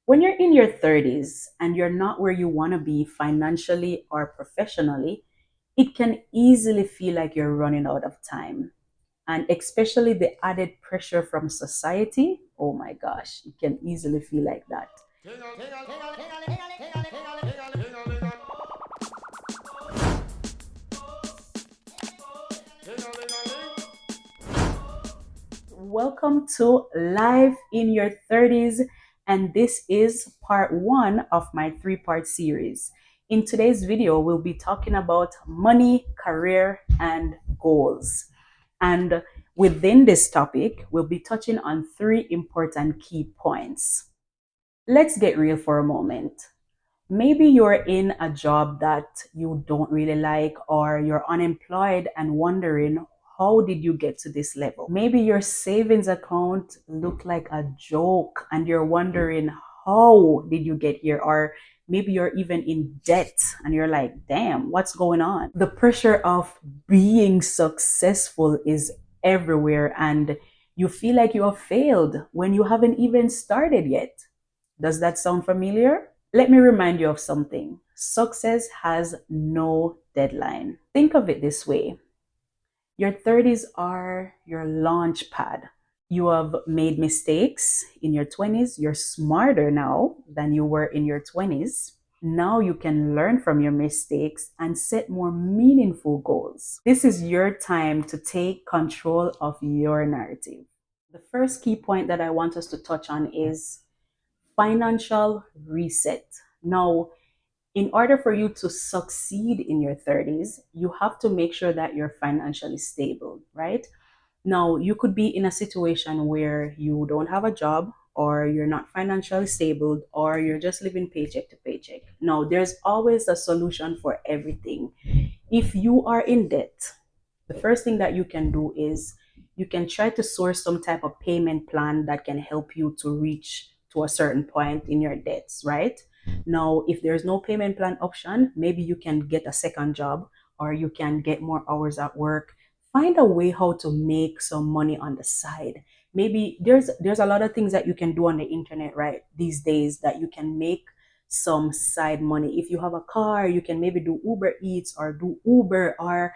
When you're in your 30s and you're not where you want to be financially or professionally, it can easily feel like you're running out of time. And especially the added pressure from society, oh my gosh, it can easily feel like that. Welcome to Life in Your 30s, and this is part one of my three-part series. In today's video, we'll be talking about money, career, and goals. And within this topic, we'll be touching on three important key points. Let's get real for a moment. Maybe you're in a job that you don't really like, or you're unemployed and wondering, how did you get to this level? Maybe your savings account looked like a joke and you're wondering, how did you get here? Or maybe you're even in debt and you're like, damn, what's going on? The pressure of being successful is everywhere, and you feel like you have failed when you haven't even started yet. Does that sound familiar? Let me remind you of something. Success has no deadline. Think of it this way: your 30s are your launch pad. You have made mistakes in your 20s. You're smarter now than you were in your 20s. Now you can learn from your mistakes and set more meaningful goals. This is your time to take control of your narrative. The first key point that I want us to touch on is financial reset. Now, in order for you to succeed in your 30s, you have to make sure that you're financially stable, right? Now, you could be in a situation where you don't have a job, or you're not financially stable, or you're just living paycheck to paycheck. Now, there's always a solution for everything. If you are in debt, the first thing that you can do is you can try to source some type of payment plan that can help you to reach to a certain point in your debts, right? Now, if there's no payment plan option, maybe you can get a second job, or you can get more hours at work. Find a way how to make some money on the side. Maybe there's a lot of things that you can do on the internet right these days that you can make some side money. If you have a car, you can maybe do Uber Eats or do Uber, or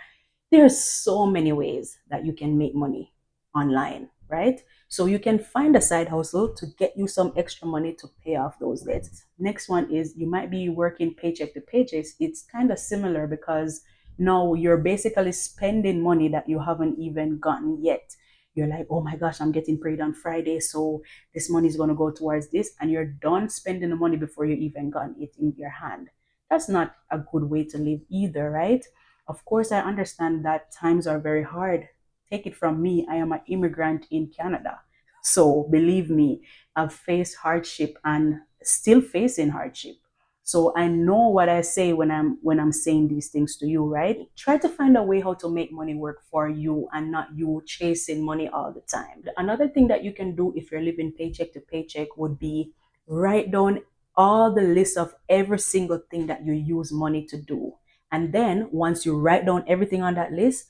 there's so many ways that you can make money online, right? So you can find a side hustle to get you some extra money to pay off those debts. Next one is you might be working paycheck to paycheck. It's kind of similar because now you're basically spending money that you haven't even gotten yet. You're like, oh my gosh, I'm getting paid on Friday, so this money is going to go towards this, and you're done spending the money before you even gotten it in your hand. That's not a good way to live either, right? Of course, I understand that times are very hard. Take it from me, I am an immigrant in Canada. So believe me, I've faced hardship and still facing hardship. So I know what I say when I'm saying these things to you, right? Try to find a way how to make money work for you and not you chasing money all the time. Another thing that you can do if you're living paycheck to paycheck would be write down all the list of every single thing that you use money to do. And then once you write down everything on that list,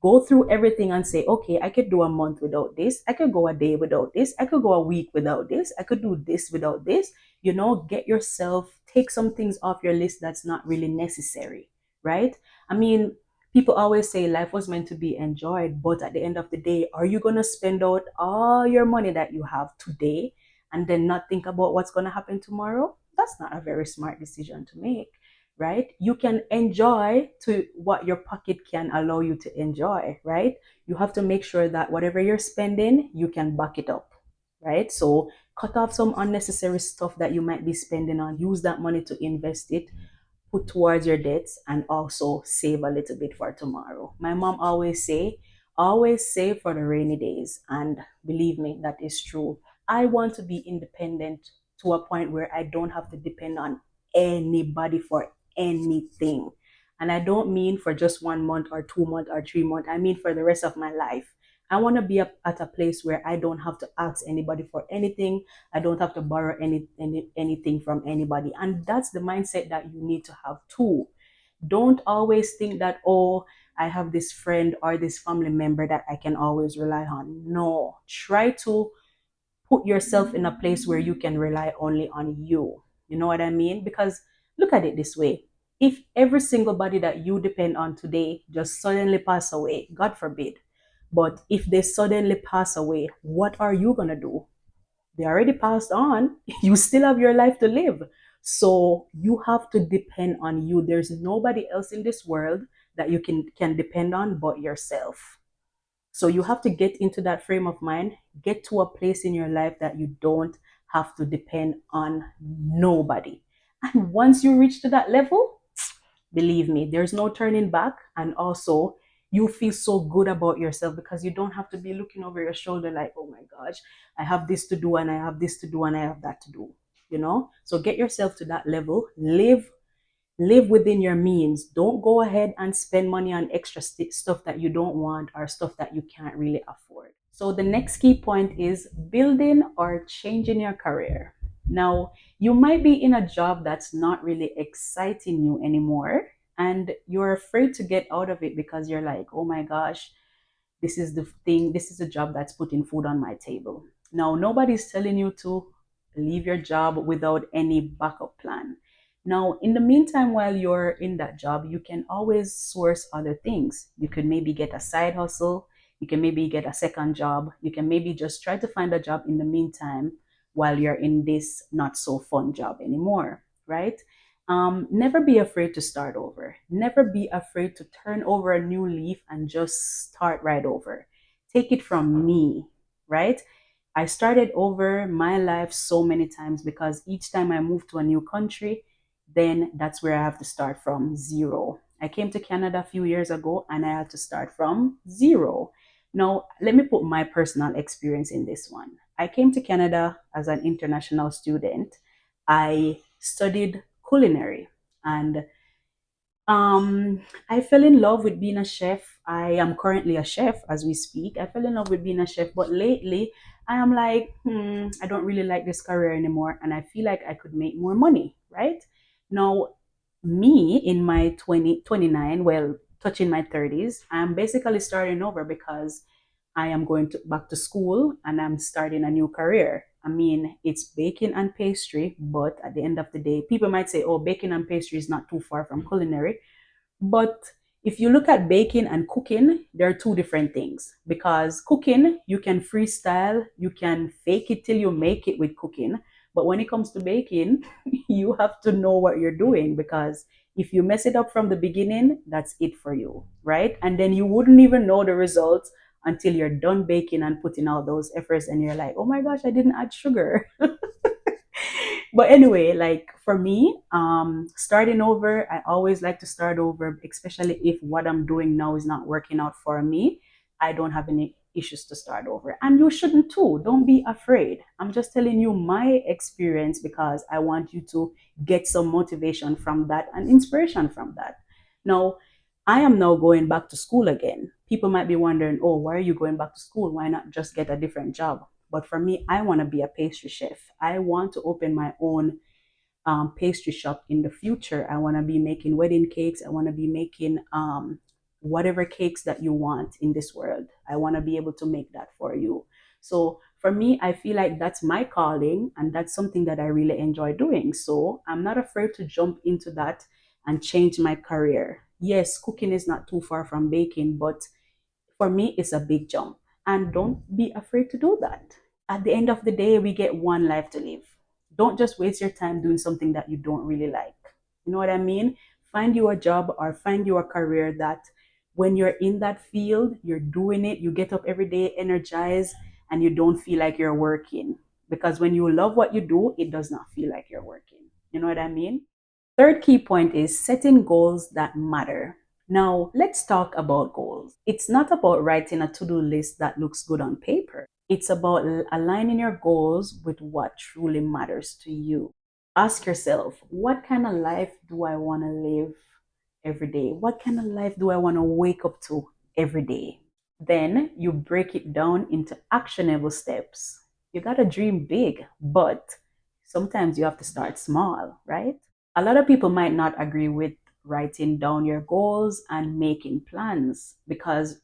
go through everything and say, okay, I could do a month without this. I could go a day without this. I could go a week without this. I could do this without this. Get yourself, take some things off your list that's not really necessary, right? I mean, people always say life was meant to be enjoyed, but at the end of the day, are you going to spend out all your money that you have today and then not think about what's going to happen tomorrow? That's not a very smart decision to make, right? You can enjoy to what your pocket can allow you to enjoy, right? You have to make sure that whatever you're spending, you can back it up, right? So cut off some unnecessary stuff that you might be spending on. Use that money to invest it, put towards your debts, and also save a little bit for tomorrow. My mom always save for the rainy days. And believe me, that is true. I want to be independent to a point where I don't have to depend on anybody for anything. And I don't mean for just 1 month or 2 months or 3 months. I mean for the rest of my life. I want to be at a place where I don't have to ask anybody for anything. I don't have to borrow anything from anybody. And that's the mindset that you need to have too. Don't always think that, oh, I have this friend or this family member that I can always rely on. No, try to put yourself in a place where you can rely only on you. You know what I mean? Because look at it this way. If every single body that you depend on today just suddenly pass away, God forbid, but if they suddenly pass away, what are you going to do? They already passed on. You still have your life to live. So you have to depend on you. There's nobody else in this world that you can depend on but yourself. So you have to get into that frame of mind, get to a place in your life that you don't have to depend on nobody. And once you reach to that level, believe me, there's no turning back. And also, you feel so good about yourself because you don't have to be looking over your shoulder like, oh my gosh, I have this to do and I have this to do and I have that to do. So get yourself to that level. Live within your means. Don't go ahead and spend money on extra stuff that you don't want or stuff that you can't really afford. So the next key point is building or changing your career. Now, you might be in a job that's not really exciting you anymore, and you're afraid to get out of it because you're like, oh my gosh, this is the thing, this is a job that's putting food on my table. Now, nobody's telling you to leave your job without any backup plan. Now, in the meantime, while you're in that job, you can always source other things. You could maybe get a side hustle, you can maybe get a second job, you can maybe just try to find a job in the meantime while you're in this not so fun job anymore, right? Never be afraid to start over. Never be afraid to turn over a new leaf and just start right over. Take it from me, right? I started over my life so many times because each time I moved to a new country, then that's where I have to start from zero. I came to Canada a few years ago and I had to start from zero. Now, let me put my personal experience in this one. I came to Canada as an international student. I studied culinary and I fell in love with being a chef. I am currently a chef as we speak. I fell in love with being a chef, but lately I am like, I don't really like this career anymore, and I feel like I could make more money, right? Now, me in my 29, well, touching my 30s, I'm basically starting over because I am going back to school and I'm starting a new career. I mean, it's baking and pastry, but at the end of the day, people might say, oh, baking and pastry is not too far from culinary. But if you look at baking and cooking, they're two different things because cooking, you can freestyle, you can fake it till you make it with cooking. But when it comes to baking, you have to know what you're doing because if you mess it up from the beginning, that's it for you, right? And then you wouldn't even know the results until you're done baking and putting all those efforts and you're like, oh my gosh, I didn't add sugar. But anyway, like for me, starting over, I always like to start over, especially if what I'm doing now is not working out for me. I don't have any issues to start over. And you shouldn't too. Don't be afraid. I'm just telling you my experience because I want you to get some motivation from that and inspiration from that. Now, I am now going back to school again. People might be wondering, oh, why are you going back to school? Why not just get a different job? But for me, I want to be a pastry chef. I want to open my own pastry shop in the future. I want to be making wedding cakes. I want to be making whatever cakes that you want in this world. I want to be able to make that for you. So for me, I feel like that's my calling and that's something that I really enjoy doing. So I'm not afraid to jump into that and change my career. Yes, cooking is not too far from baking, but for me, it's a big jump. And don't be afraid to do that. At the end of the day, we get one life to live. Don't just waste your time doing something that you don't really like. You know what I mean? Find you a job or find you a career that when you're in that field, you're doing it, you get up every day energized, and you don't feel like you're working. Because when you love what you do, it does not feel like you're working. You know what I mean? Third key point is setting goals that matter. Now, let's talk about goals. It's not about writing a to do list that looks good on paper. It's about aligning your goals with what truly matters to you. Ask yourself, what kind of life do I want to live every day? What kind of life do I want to wake up to every day? Then you break it down into actionable steps. You got to dream big, but sometimes you have to start small, right? A lot of people might not agree with writing down your goals and making plans because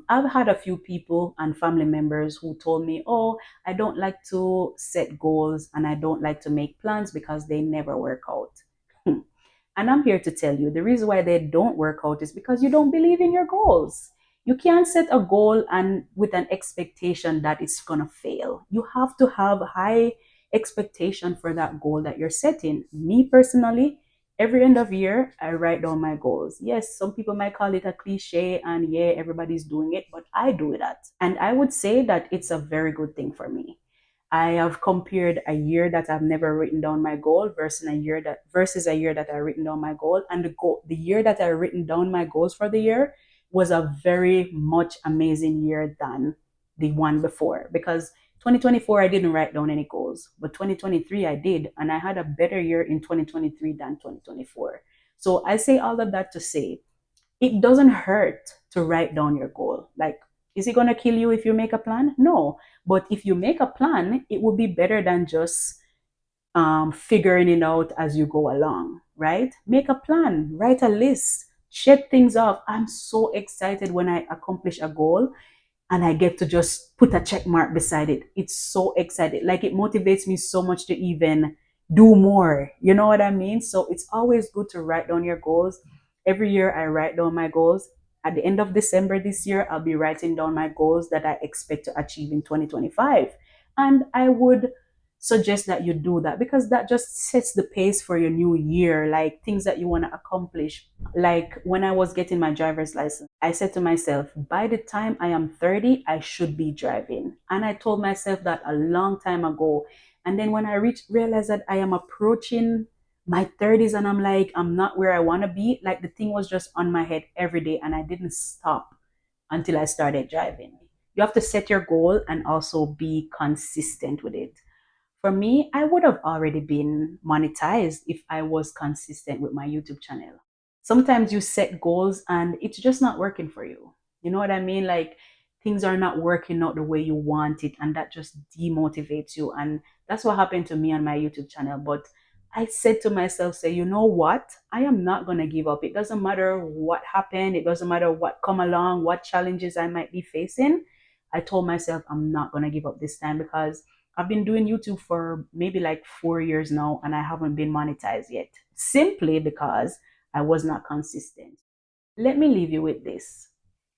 I've had a few people and family members who told me, oh, I don't like to set goals and I don't like to make plans because they never work out. Hmm. And I'm here to tell you the reason why they don't work out is because you don't believe in your goals. You can't set a goal and with an expectation that it's going to fail. You have to have high expectation for that goal that you're setting. Me personally, every end of year, I write down my goals. Yes, some people might call it a cliche and yeah, everybody's doing it, but I do that. And I would say that it's a very good thing for me. I have compared a year that I've never written down my goal versus a year that I've written down my goal. And the year that I've written down my goals for the year was a very much amazing year than the one before. Because 2024 I didn't write down any goals, but 2023 I did, and I had a better year in 2023 than 2024. So I say all of that to say it doesn't hurt to write down your goal. Like, is it going to kill you if you make a plan? No. But if you make a plan, it will be better than just figuring it out as you go along, right? Make a plan, write a list, check things off. I'm so excited when I accomplish a goal and I get to just put a check mark beside it. It's so excited. Like it motivates me so much to even do more. You know what I mean? So it's always good to write down your goals. Every year I write down my goals. At the end of December this year, I'll be writing down my goals that I expect to achieve in 2025. And I would suggest that you do that because that just sets the pace for your new year, like things that you want to accomplish. Like when I was getting my driver's license, I said to myself, by the time I am 30, I should be driving. And I told myself that a long time ago. And then when I realized that I am approaching my 30s and I'm like, I'm not where I want to be, like the thing was just on my head every day and I didn't stop until I started driving. You have to set your goal and also be consistent with it. For me, I would have already been monetized if I was consistent with my YouTube channel. Sometimes you set goals and it's just not working for you. You know what I mean? Like things are not working out the way you want it, and that just demotivates you. And that's what happened to me on my YouTube channel. But I said to myself, say, you know what? I am not gonna give up. It doesn't matter what happened, it doesn't matter what come along, what challenges I might be facing. I told myself I'm not gonna give up this time because I've been doing YouTube for maybe like 4 years now and I haven't been monetized yet, simply because I was not consistent. Let me leave you with this.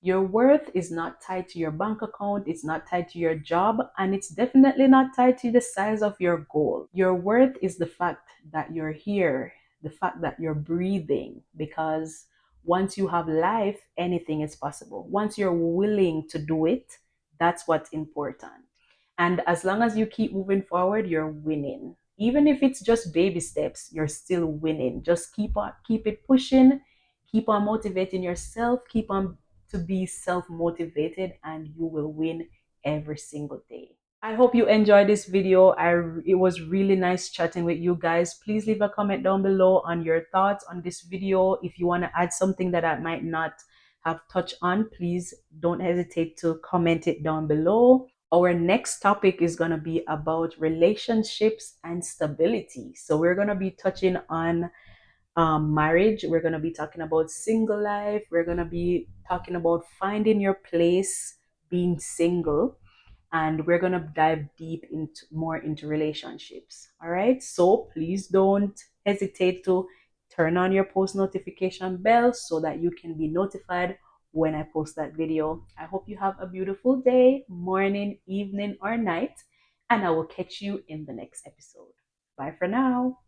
Your worth is not tied to your bank account, it's not tied to your job, and it's definitely not tied to the size of your goal. Your worth is the fact that you're here, the fact that you're breathing, because once you have life, anything is possible. Once you're willing to do it, that's what's important. And as long as you keep moving forward, you're winning. Even if it's just baby steps, you're still winning. Just keep it pushing, keep on motivating yourself, keep on to be self-motivated, and you will win every single day. I hope you enjoyed this video. It was really nice chatting with you guys. Please leave a comment down below on your thoughts on this video. If you want to add something that I might not have touched on, please don't hesitate to comment it down below. Our next topic is going to be about relationships and stability. So we're going to be touching on marriage. We're going to be talking about single life. We're going to be talking about finding your place being single, and we're going to dive deep into more into relationships. All right, so please don't hesitate to turn on your post notification bell so that you can be notified when I post that video. I hope you have a beautiful day, morning, evening, or night, and I will catch you in the next episode. Bye for now.